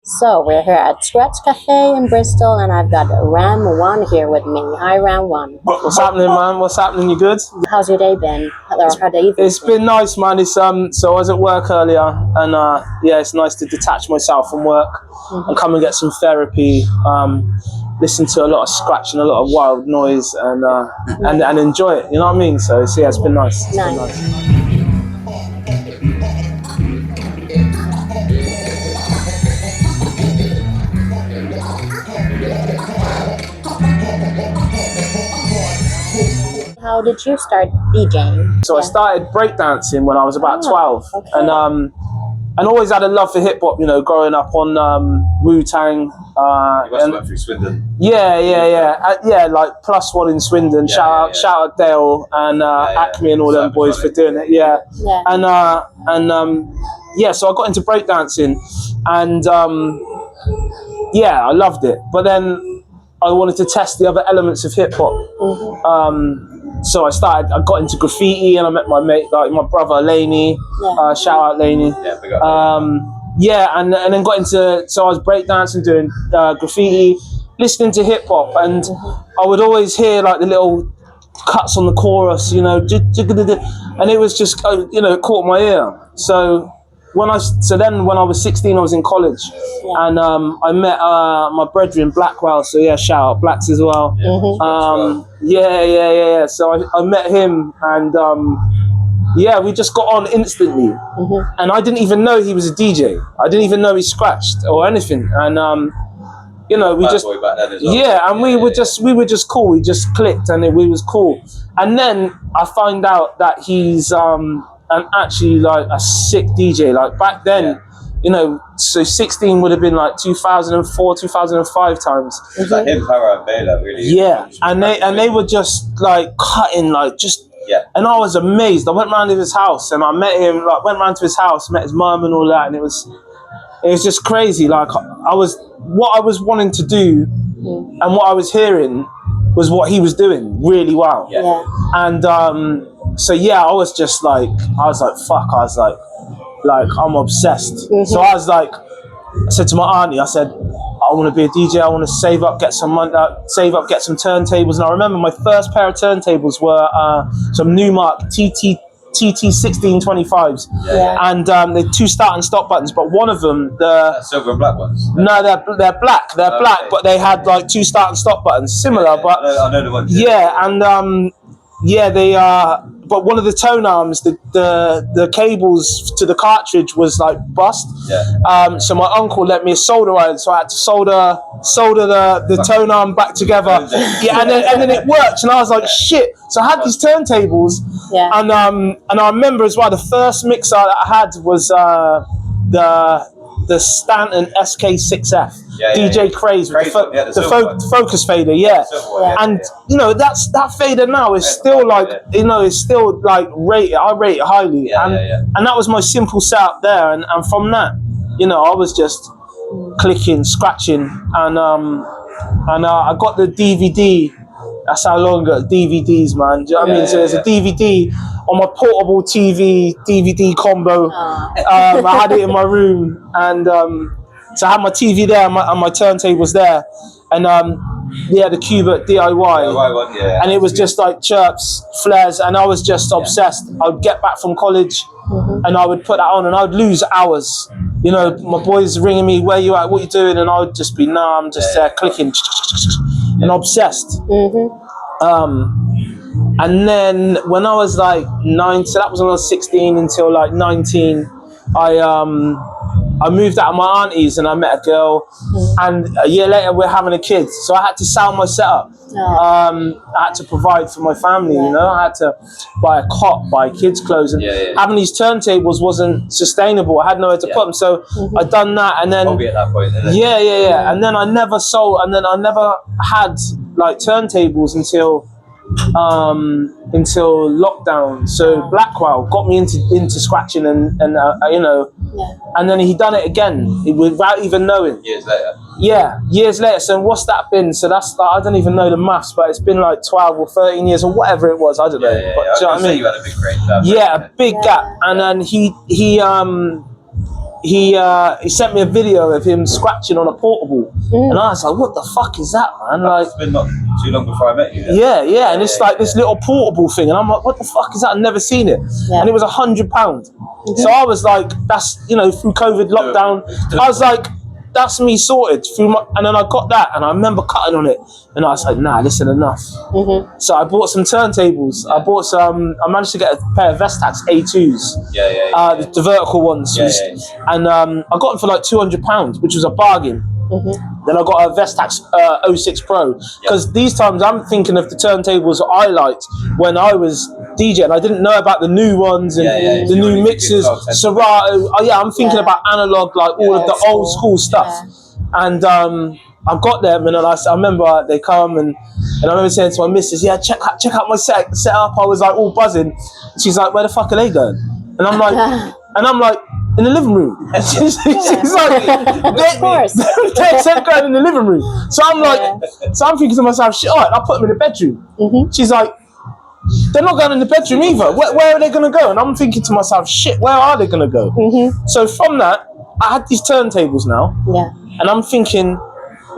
So we're here at Scratch Cafe in Bristol, and I've got Ram One here with me. Hi, Ram One. What's happening, man? What's happening? You good? How's your day been? It's been nice, man. It's so I was at work earlier, and yeah, it's nice to detach myself from work and come and get some therapy. Listen to a lot of scratch and a lot of wild noise, and enjoy it. You know what I mean? So yeah, it's been nice. It's been nice. How did you start DJing? So I started breakdancing when I was about 12, okay. and always had a love for hip hop. You know, growing up on Wu-Tang. You must have went through Swindon. Yeah, like Plus One in Swindon. Shout out Dale and Acme and all them boys for doing it. Yeah. So I got into breakdancing, and yeah, I loved it. But then I wanted to test the other elements of hip hop. So I got into graffiti, and I met my mate, like my brother Laney. Shout out Laney. Yeah, big up. And then got into, so I was breakdancing, doing graffiti, listening to hip hop, and I would always hear like the little cuts on the chorus, you know, and it was just, you know, it caught my ear. So then when I was 16, I was in college, and I met my brethren Blackwell. So yeah, shout out Blacks as well. So I met him, and yeah, we just got on instantly, and I didn't even know he was a DJ. I didn't even know he scratched or anything, and you know, we just we were just cool. We just clicked, and we was cool. And then I find out that he's and actually like a sick DJ. Like back then, you know, so 16 would have been like 2004, 2005 times. It was like him, Para and Bela, really. Yeah, and they were just like cutting, like just. Yeah. And I was amazed. I went round to his house, and I met him. Like went round to his house, met his mum and all that, and it was just crazy. Like what I was wanting to do, and what I was hearing was what he was doing really well. Yeah. And so yeah, I was like, fuck. I was like I'm obsessed. So I was like, I said to my auntie, I said, I want to be a DJ. I want to save up, get some money, get some turntables. And I remember my first pair of turntables were some Newmark TT 1625s, and they're 2 start and stop buttons. But one of them, the silver and black ones. No, they're black. They're black, okay. But they had like 2 start and stop buttons, similar. But I know the ones. They but one of the tone arms, the cables to the cartridge was like bust. Yeah. So my uncle lent me a solder iron, so I had to solder the tone arm back together. Yeah, and then it worked, and I was like, shit. So I had these turntables, and I remember as well, the first mixer that I had was the Stanton SK6F. DJ Craze with the focus fader, and you know that fader now is still like, you know, it's still like rated. I rate it highly, and that was my simple setup there, and from that, you know, I was just clicking, scratching, and I got the DVD. That's how long I got DVDs, man. Do you know what I mean? So there's a DVD on my portable TV DVD combo. I had it in my room, and so I had my TV there and my turntables there, and the Cubert DIY one, and it was just like chirps, flares, and I was just obsessed. I would get back from college, and I would put that on, and I would lose hours. You know, my boys ringing me, where you at, what you doing, and I would just be, I'm just clicking, and obsessed. And then when I was like 9, so that was when I was 16 until like 19, I moved out of my auntie's, and I met a girl, and a year later we're having a kid. So I had to sell my setup. I had to provide for my family, you know. I had to buy a cot, buy kids' clothes, and having these turntables wasn't sustainable. I had nowhere to put them, so I'd done that, and then probably at that point, and then I never sold, and then I never had like turntables until lockdown. So Blackwell got me into scratching, and you know, and then he done it again without even knowing. Years later. So what's that been? So that's like, I don't even know the maths, but it's been like 12 or 13 years or whatever it was. I don't know. But do you know what I mean? You had a big break. A big gap, and then he he sent me a video of him scratching on a portable, and I was like, "What the fuck is that, man?" Like, it's been not too long before I met you. Yeah, and it's like this little portable thing, and I'm like, "What the fuck is that? I've never seen it," and it was £100. So I was like, "That's through COVID lockdown." I was like, "That's me sorted." And then I got that, and I remember cutting on it, and I was like, "Nah, listen, enough." So I bought some turntables. I bought some. I managed to get a pair of Vestax A2s. The vertical ones. And I got them for like £200, which was a bargain. Then I got a Vestax 06 Pro, because these times I'm thinking of the turntables I liked when I was DJing. I didn't know about the new ones and the new mixers, Serato. I'm thinking about analog, like all of the old school stuff. And I got them, and then I remember they come, and I remember saying to my missus, "Yeah, check out my setup." I was like all buzzing. She's like, "Where the fuck are they going?" And I'm like, "In the living room." And she's like, "Of course." They're going in the living room. So I'm like, so I'm thinking to myself, "Shit, all right, I'll put them in the bedroom." She's like, "They're not going in the bedroom either. Where are they going to go?" And I'm thinking to myself, "Shit, where are they going to go?" So from that, I had these turntables now, and I'm thinking,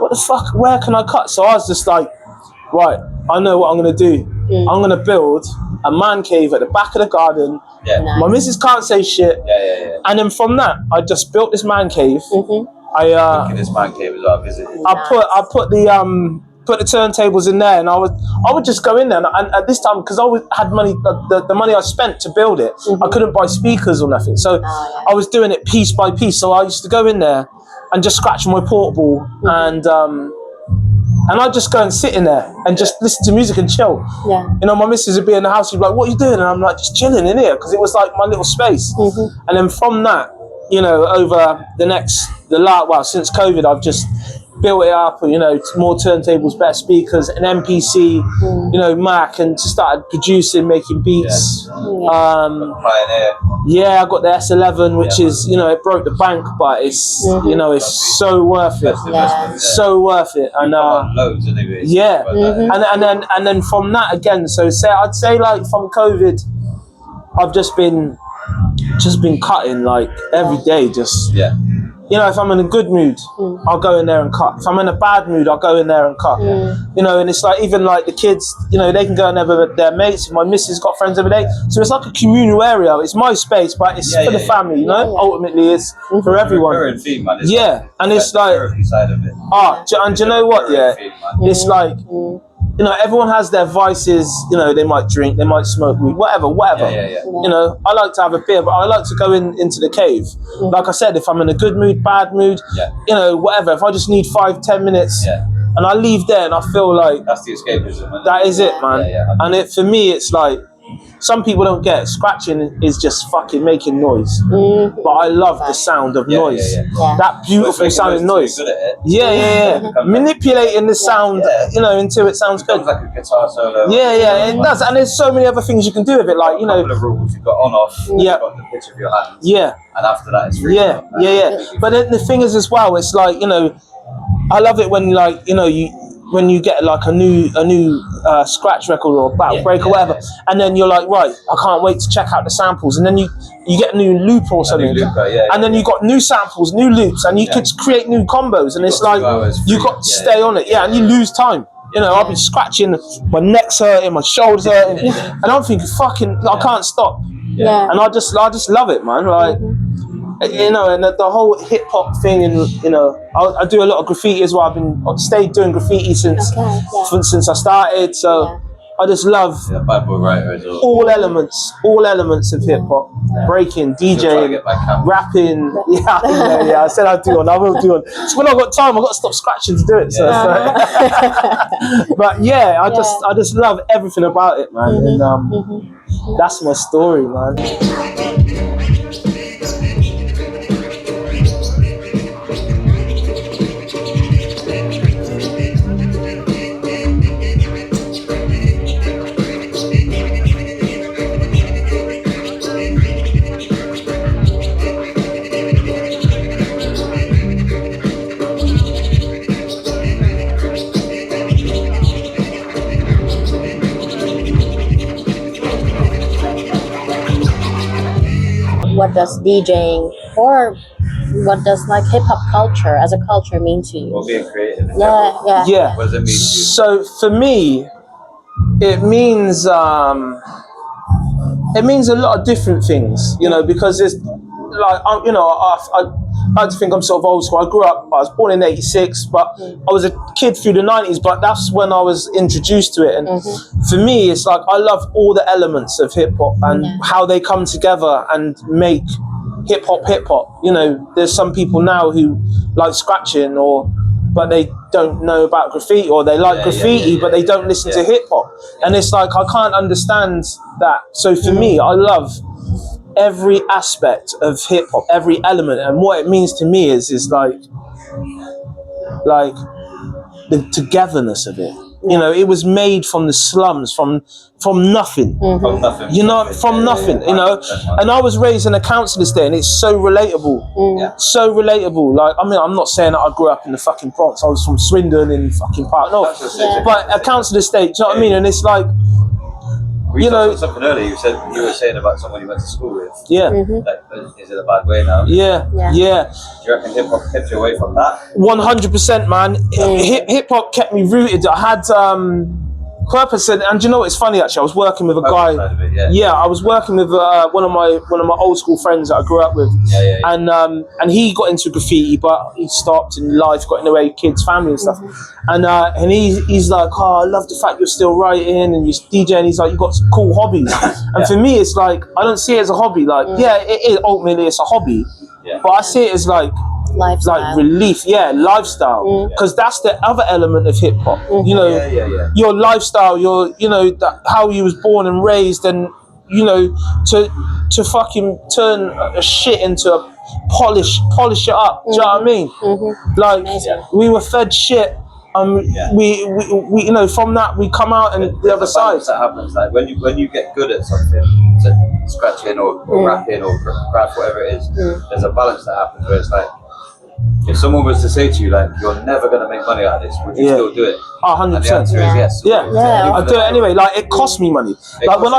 what the fuck, where can I cut? So I was just like, right, I know what I'm going to do. I'm going to build a man cave at the back of the garden. Nice. My missus can't say shit. And then from that, I just built this man cave. This man cave as well. I put the turntables in there, and I would just go in there. And at this time, because I had money, the money I spent to build it, I couldn't buy speakers or nothing. So I was doing it piece by piece. So I used to go in there and just scratch my portable, and I'd just go and sit in there and just listen to music and chill. My missus would be in the house, she'd be like, "What are you doing?" And I'm like, "Just chilling in here," because it was like my little space. And then from that, over since COVID, I've just built it up, more turntables, better speakers, an MPC, Mac, and just started producing, making beats. I got the S11, which is, it broke the bank, but it's, it's so worth it. So worth it. And loads anyway. And then from that again, I'd say like from COVID, I've just been cutting like every day, just if I'm in a good mood, I'll go in there and cut. If I'm in a bad mood, I'll go in there and cut. And it's like, even like the kids, they can go in there with their mates. My missus got friends every day. So it's like a communal area. It's my space, but it's for the family, Ultimately, it's for everyone. And it's like, and do you know what, it's like, everyone has their vices. They might drink, they might smoke weed, whatever. I like to have a beer, but I like to go into the cave. Like I said, if I'm in a good mood, bad mood, whatever. If I just need 5-10 minutes, and I leave there, and I feel like that's the escapism. That is it, man. And for me, it's like, some people don't get it. Scratching is just fucking making noise, but I love the sound of noise. That beautiful sound of noise. Manipulating the sound, until it sounds good. It sounds like a guitar solo. It does. And there's so many other things you can do with it, like couple of rules. You've got on off. You've got the pitch of your hands. And after that, it's free. But then the thing is as well, it's like, I love it when, like, when you get like a new scratch record or battle break or whatever, and then you're like, right, I can't wait to check out the samples, and then you get a new loop or something, and then you got new samples, new loops, and you could create new combos, and it's like you got to stay on it, and you lose time. I'll be scratching, my neck's hurting, my shoulders hurting, and I'm thinking, fucking, I can't stop. And I just love it, man. Like, and the whole hip hop thing, and I do a lot of graffiti as well. I've stayed doing graffiti since I started. So I just love bad boy writer as well. all elements of hip hop, breaking, DJing, rapping. I said I'd do one. I will do one. So when I've got time, I've got to stop scratching to do it. So, but I just love everything about it, man. And that's my story, man. What does DJing or what does like hip hop culture as a culture mean to you? Or being creative. Yeah. What does it mean to you? So for me, it means a lot of different things, you know, because it's like, you know, I like to think I'm sort of old school. I was born in '86, but I was a kid through the '90s, but that's when I was introduced to it. And for me, it's like, I love all the elements of hip hop and how they come together and make hip hop. You know, there's some people now who like scratching but they don't know about graffiti, or they like graffiti, but they don't listen to hip hop. And it's like, I can't understand that. So for me, I love every aspect of hip hop, every element, and what it means to me is like the togetherness of it. You know, it was made from the slums, from nothing. From nothing. You know, from nothing. You know, and I was raised in a council estate, and it's so relatable. So relatable. Like, I mean, I'm not saying that I grew up in the fucking Bronx. I was from Swindon in fucking Park North, but a council estate. Do you know what I mean? And it's like, you know, something earlier you were saying about someone you went to school with. Yeah. Like, is it a bad way now? Yeah. Do you reckon hip hop kept you away from that? 100%, man. Hip hop kept me rooted. I had purpose, and you know, it's funny actually. I was working with a guy. I was working with one of my old school friends that I grew up with. And he got into graffiti, but he stopped, and life got in the way, kids, family, and stuff. And he's like, oh, I love the fact you're still writing and you're DJing. He's like, you've got some cool hobbies. And for me, it's like, I don't see it as a hobby. Like, it is ultimately it's a hobby, but I see it as like lifestyle. Like relief, lifestyle, because that's the other element of hip hop. You know, your lifestyle, your, you know, how you was born and raised, and you know, to fucking turn a shit into a polish it up. Do you know what I mean? Like, we were fed shit. We you know, from that we come out and the other side. That happens, like when you get good at something, scratching or rapping or craft, whatever it is, there's a balance that happens where it's like, if someone was to say to you, like, you're never going to make money out of this, would you still do it? 100%. And the answer is yes. I do it anyway. Like, it costs me money. Like, when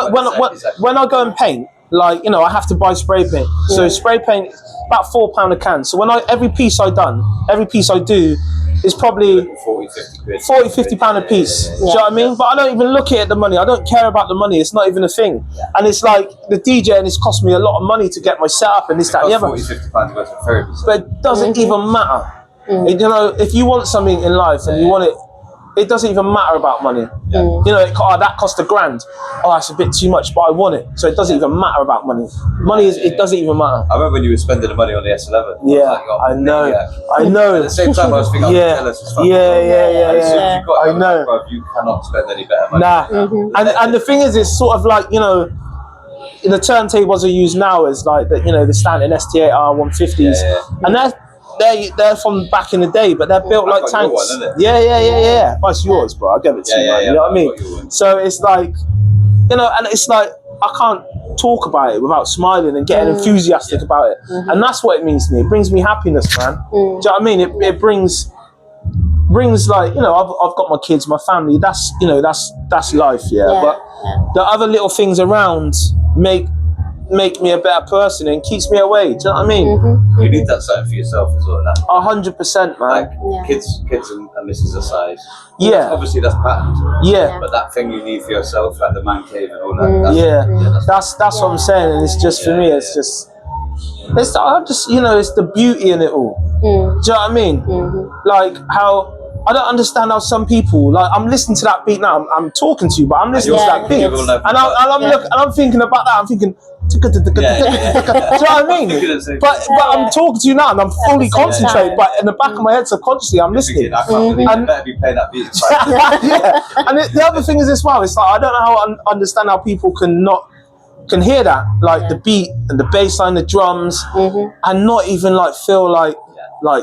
I go and paint, like, you know, I have to buy spray paint. So spray paint, about £4 a can. So every piece I do is probably 40-50 pound a piece. Do you know what I mean? But I don't even look at the money. I don't care about the money. It's not even a thing. And it's like the DJ, and it's cost me a lot of money to get my setup and this, that, and the other. 40-50 pounds worth of therapy. But it doesn't even matter. You know, if you want something in life and you want it, it doesn't even matter about money. You know, that cost £1,000. Oh, that's a bit too much, but I want it. So it doesn't even matter about money. It doesn't even matter. I remember when you were spending the money on the S11. I know. At the same time, I was thinking, I'm jealous as fuck. I know. You cannot spend any better money. Nah. And the thing is, it's sort of like, you know, the turntables are used now as like the, you know, the Stanton ST8R 150s, and they're from back in the day, but they're built like tanks. Well, it's yours, bro. I'll give it to you, man. You know what I mean? So it's like, you know, and it's like, I can't talk about it without smiling and getting enthusiastic about it. And that's what it means to me. It brings me happiness, man. Do you know what I mean? It brings like, you know, I've got my kids, my family. That's, you know, that's life, But the other little things around make me a better person and keeps me away. Do you know what I mean? You need that side for yourself as well. 100%, man. Like kids and misses aside. Yeah. Obviously that's patterned. Yeah. But that thing you need for yourself, like the man cave and all that. That's what I'm saying. And it's just for me. It's just. I'm just, you know, it's the beauty in it all. Do you know what I mean? Like how. I don't understand how some people, like, I'm listening to that beat now. I'm talking to you, but I'm listening to that beat, and I'm thinking about that. I'm thinking, do you know what I mean? But I'm talking to you now, and I'm fully concentrated. But in the back of my head, subconsciously, I'm listening. And better be playing that beat. And the other thing is as well. It's like, I don't know how I understand how people can hear that, like the beat and the bass line, the drums, and not even like feel like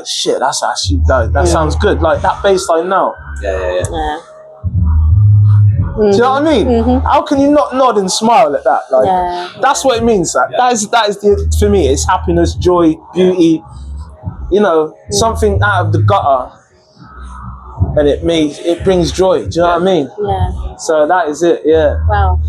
shit, that's actually that sounds good. Like that bass line now. Do you know what I mean? How can you not nod and smile at that? Like that's what it means. That is for me. It's happiness, joy, beauty. You know, something out of the gutter, and it brings joy. Do you know what I mean? Yeah. So that is it. Yeah. Wow.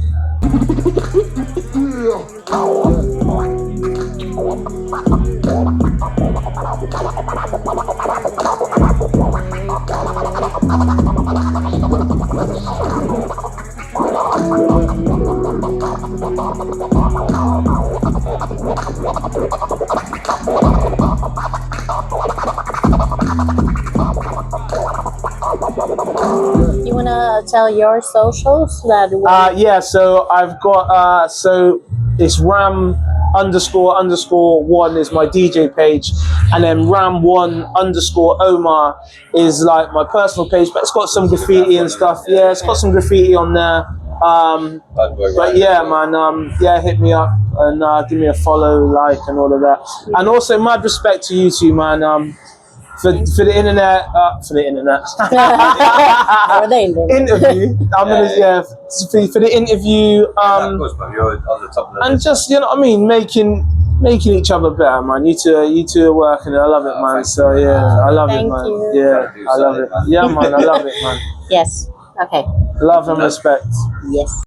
tell your socials? Yeah, so I've got so it's Ram__1 is my DJ page, and then Ram1_Omar is like my personal page, but it's got some graffiti and stuff. Yeah, it's got some graffiti on there. But yeah, man, yeah, hit me up and give me a follow, like, and all of that. And also, mad respect to you two, man. For the internet, For the internet. interview. I'm gonna for the interview. Of course, man, you're on the top of the And list. just, you know what I mean, making each other better, man. You two are working. I love it, man. So yeah, I love it, Thank man. you. Yeah, I love it. Yeah, man, I love it, man. Yes. Okay. Love and respect. Yes.